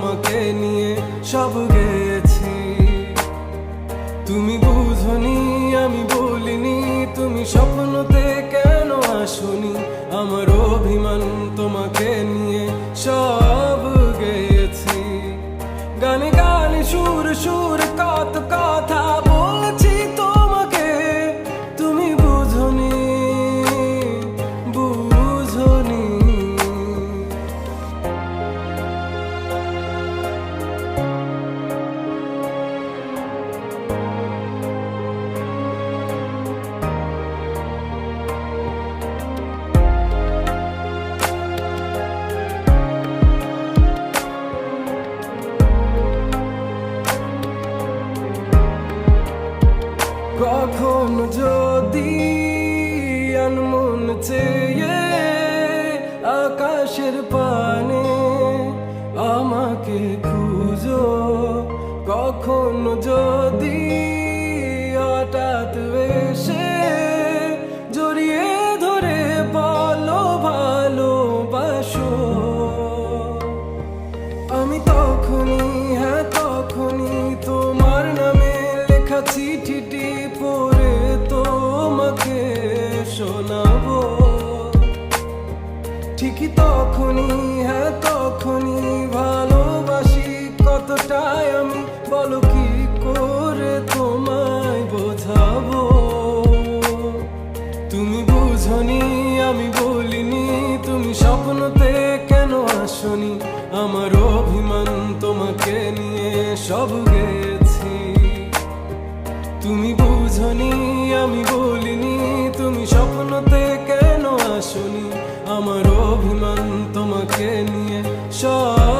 তোমাকে নিয়ে সব গেয়েছি। তুমি বুঝনি আমি বলিনি, তুমি স্বপ্নতে কেন আসনি, আমার অভিমান তোমাকে নিয়ে সব গেয়েছি। গানে গানে সুর সুর কত কথা বলছি তোমাকে, তুমি বুঝনি বুঝনি। কখন যদি আনমন চেয়ে আকাশের পানে আমাকে খুঁজো, কখন যদি হঠাৎ এসে জড়িয়ে ধরে বলো ভালোবাসো, আমি তখনই হ্যাঁ তখনই তোমার নামে লেখা চিঠিটি পড়ে তোমাকে শোনাবো। ঠিকই তখনই হ্যাঁ তখনই ভালোবাসি কতটাই আমি, বলো কি করে তোমায় বোঝাবো। তুমি বুঝনি আমি বলিনি, তুমি স্বপ্নতে কেন আসনি, আমার অভিমান তোমাকে নিয়ে সব গেছি। তুমি বুঝনি আমি বলিনি, তুমি স্বপ্নতে কেন আসনি, আমার অভিমান তোমাকে নিয়ে সব